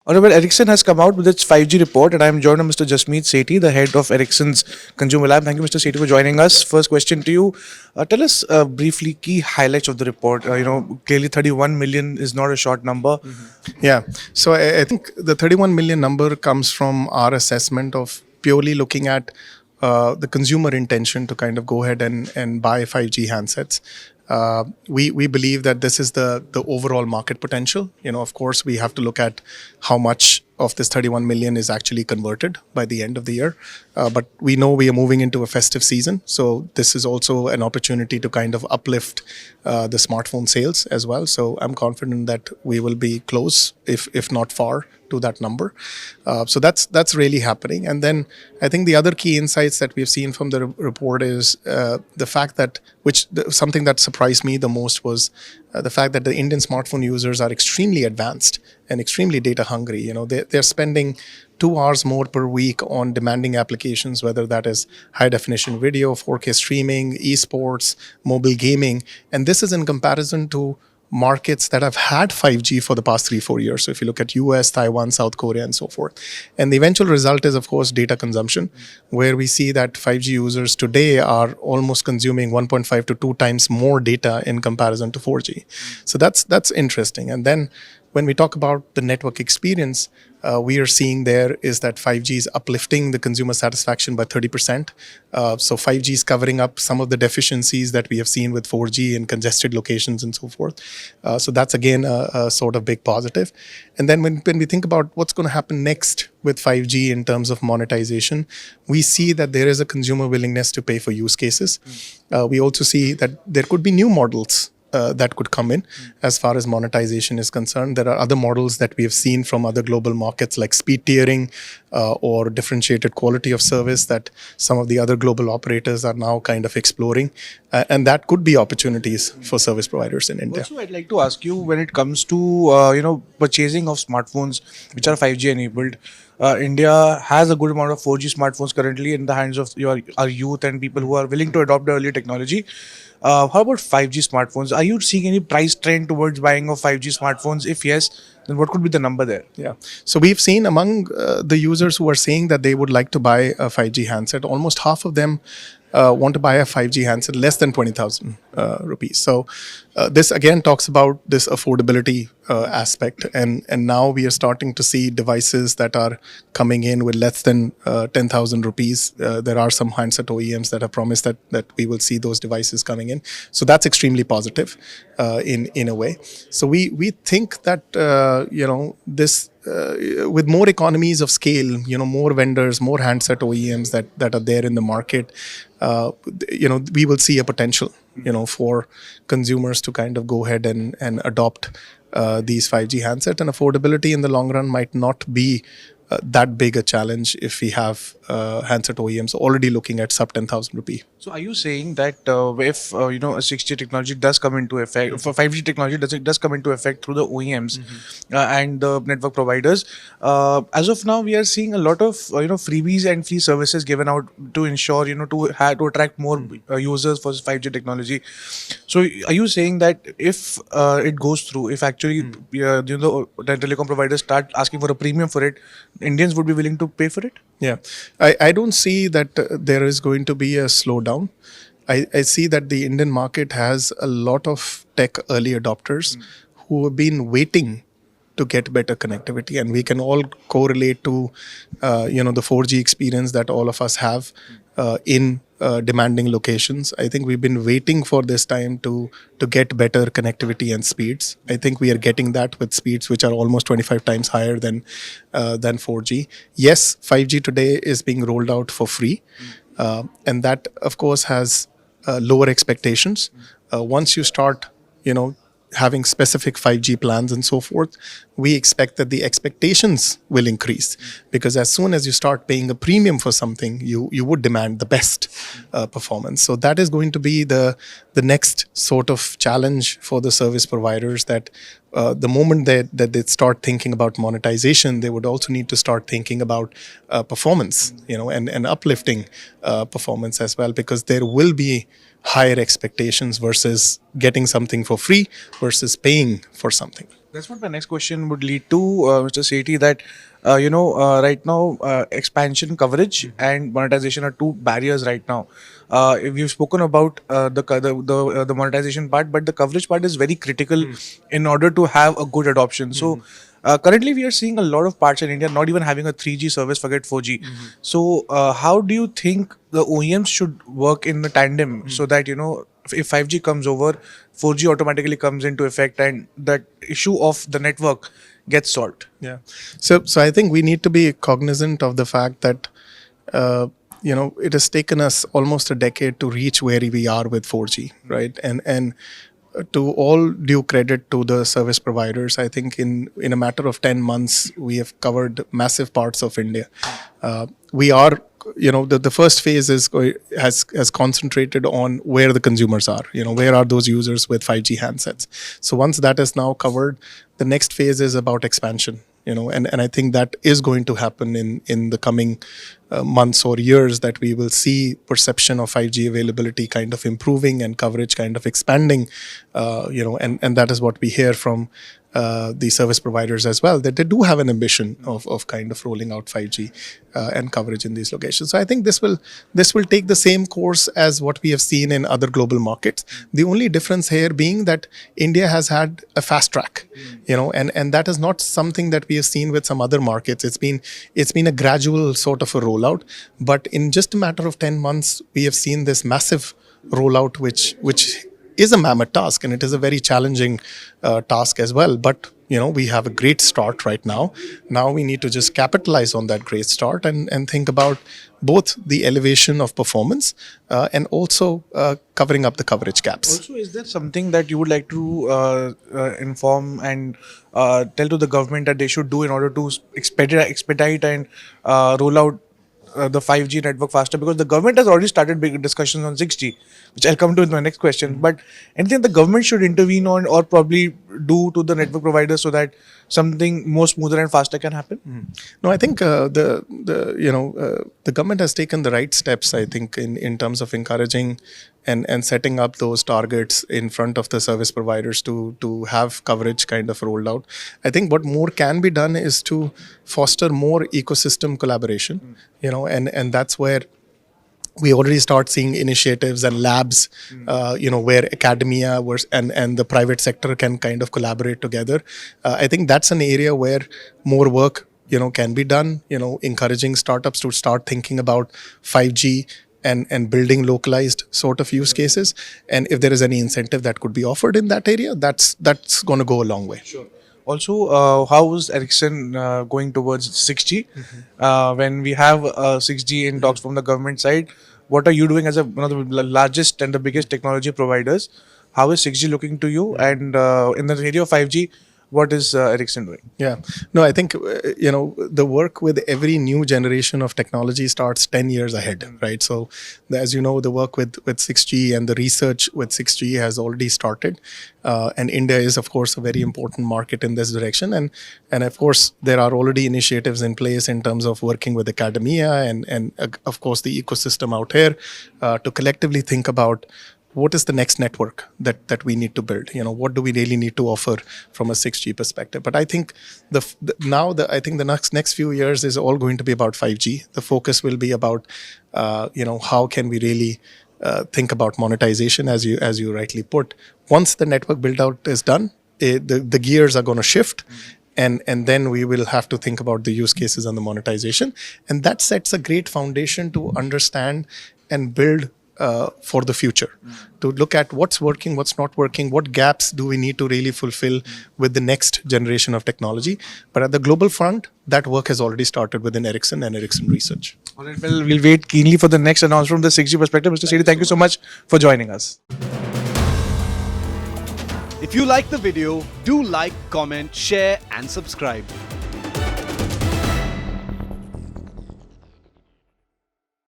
Well, Ericsson has come out with its 5G report, and I'm joined by Mr. Jasmeet Sethi, the head of Ericsson's ConsumerLab. Thank you, Mr. Sethi, for joining us. First question to you: tell us briefly key highlights of the report. Clearly, 31 million is not a short number. Yeah. So I think the 31 million number comes from our assessment of purely looking at the consumer intention to kind of go ahead and buy 5G handsets. We believe that this is the overall market potential. Of course, we have to look at how much of this 31 million is actually converted by the end of the year. But we know we are moving into a festive season. So this is also an opportunity to kind of uplift the smartphone sales as well. So I'm confident that we will be close, if not far, to that number. So that's really happening. And then I think the other key insights that we've seen from the report is the fact that, something that surprised me the most was the fact that the Indian smartphone users are extremely advanced and extremely data hungry. They're spending 2 hours more per week on demanding applications, whether that is high definition video, 4K streaming, esports, mobile gaming. And this is in comparison to markets that have had 5G for the past 3-4 years. So if you look at US, Taiwan, South Korea, and so forth. And the eventual result is, of course, data consumption, where we see that 5G users today are almost consuming 1.5 to 2 times more data in comparison to 4G. So that's interesting. And then when we talk about the network experience, we are seeing there is that 5G is uplifting the consumer satisfaction by 30%. So 5G is covering up some of the deficiencies that we have seen with 4G in congested locations and so forth. So that's again a sort of big positive. And then when we think about what's going to happen next with 5G in terms of monetization, we see that there is a consumer willingness to pay for use cases. We also see that there could be new models that could come in as far as monetization is concerned. There are other models that we have seen from other global markets like speed tiering or differentiated quality of service that some of the other global operators are now kind of exploring. And that could be opportunities for service providers in India. Also, I'd like to ask you when it comes to purchasing of smartphones which are 5G enabled. India has a good amount of 4G smartphones currently in the hands of our youth and people who are willing to adopt the earlier technology. How about 5G smartphones? Are you seeing any price trend towards buying of 5G smartphones? If yes, then what could be the number there? Yeah. So we've seen among the users who are saying that they would like to buy a 5G handset, almost half of them want to buy a 5G handset less than 20,000 rupees. So this again talks about this affordability aspect. And now we are starting to see devices that are coming in with less than 10,000 rupees. There are some handset OEMs that have promised that we will see those devices coming in. So that's extremely positive in a way. So we think that, this with more economies of scale, more vendors, more handset OEMs that are there in the market, we will see a potential, for consumers to kind of go ahead and adopt these 5G handsets. And affordability in the long run might not be that big a challenge if we have handset OEMs already looking at sub 10,000 rupee. So, are you saying that if a 6G technology does come into effect, for 5G technology does come into effect through the OEMs and the network providers, as of now we are seeing a lot of freebies and free services given out to ensure to attract more users for 5G technology. So, are you saying that if it goes through, if actually the telecom providers start asking for a premium for it, Indians would be willing to pay for it? Yeah, I don't see that there is going to be a slowdown. I see that the Indian market has a lot of tech early adopters who have been waiting to get better connectivity, and we can all correlate to the 4G experience that all of us have in demanding locations. I think we've been waiting for this time to get better connectivity and speeds. I think we are getting that with speeds which are almost 25 times higher than 4G. Yes, 5G today is being rolled out for free, and that of course has lower expectations. Once you start, having specific 5G plans and so forth, we expect that the expectations will increase, because as soon as you start paying a premium for something, you would demand the best performance. So that is going to be the next sort of challenge for the service providers, that the moment that they start thinking about monetization, they would also need to start thinking about performance, and uplifting performance as well, because there will be higher expectations versus getting something for free versus paying for something. That's what my next question would lead to, Mr. Sethi. That right now, expansion, coverage, and monetization are two barriers right now. We've spoken about the monetization part, but the coverage part is very critical in order to have a good adoption. So. Currently, we are seeing a lot of parts in India not even having a 3G service, forget 4G. So, how do you think the OEMs should work in the tandem so that if 5G comes over, 4G automatically comes into effect, and that issue of the network gets solved? Yeah. So I think we need to be cognizant of the fact that it has taken us almost a decade to reach where we are with 4G, right? And to all due credit to the service providers, I think in a matter of 10 months we have covered massive parts of India. We are, the first phase has concentrated on where the consumers are. Where are those users with 5G handsets? So once that is now covered, the next phase is about expansion. And I think that is going to happen in the coming months or years, that we will see perception of 5G availability kind of improving and coverage kind of expanding, and that is what we hear from the service providers as well, that they do have an ambition of kind of rolling out 5G and coverage in these locations. So I think this will take the same course as what we have seen in other global markets. The only difference here being that India has had a fast track, and that is not something that we have seen with some other markets. It's been a gradual sort of a rollout, but in just a matter of 10 months, we have seen this massive rollout, which is a mammoth task, and it is a very challenging task as well. But we have a great start right now. Now we need to just capitalize on that great start and think about both the elevation of performance and also covering up the coverage gaps. Also, is there something that you would like to inform and tell to the government that they should do in order to expedite and roll out the 5G network faster? Because the government has already started big discussions on 6G, which I'll come to in my next question. But anything the government should intervene on or probably do to the network providers so that something more smoother and faster can happen? No, I think the government has taken the right steps, I think, in terms of encouraging and setting up those targets in front of the service providers to have coverage kind of rolled out. I think what more can be done is to foster more ecosystem collaboration, and that's where we already start seeing initiatives and labs, where academia and the private sector can kind of collaborate together. I think that's an area where more work, can be done, encouraging startups to start thinking about 5G and building localized sort of use cases. And if there is any incentive that could be offered in that area, that's going to go a long way. Sure. Also, how is Ericsson going towards 6G? When we have 6G in talks from the government side, what are you doing as one of the largest and the biggest technology providers? How is 6G looking to you? And in the area of 5G, what is Ericsson doing? Yeah, no, I think the work with every new generation of technology starts 10 years ahead, right? So, as you know, the work with 6G and the research with 6G has already started, and India is, of course, a very important market in this direction. And of course, there are already initiatives in place in terms of working with academia and of course the ecosystem out here to collectively think about what is the next network that we need to build. What do we really need to offer from a 6G perspective? But I think the next few years is all going to be about 5G. The focus will be about how can we really think about monetization, as you rightly put. Once the network build out is done, the gears are going to shift. And then we will have to think about the use cases and the monetization. And that sets a great foundation to understand and build for the future, to look at what's working, what's not working, what gaps do we need to really fulfill with the next generation of technology. But at the global front, that work has already started within Ericsson and Ericsson Research. All right, well, we'll wait keenly for the next announcement from the 6G perspective. Mr. Sethi, thank you so much for joining us. If you like the video, do like, comment, share and subscribe.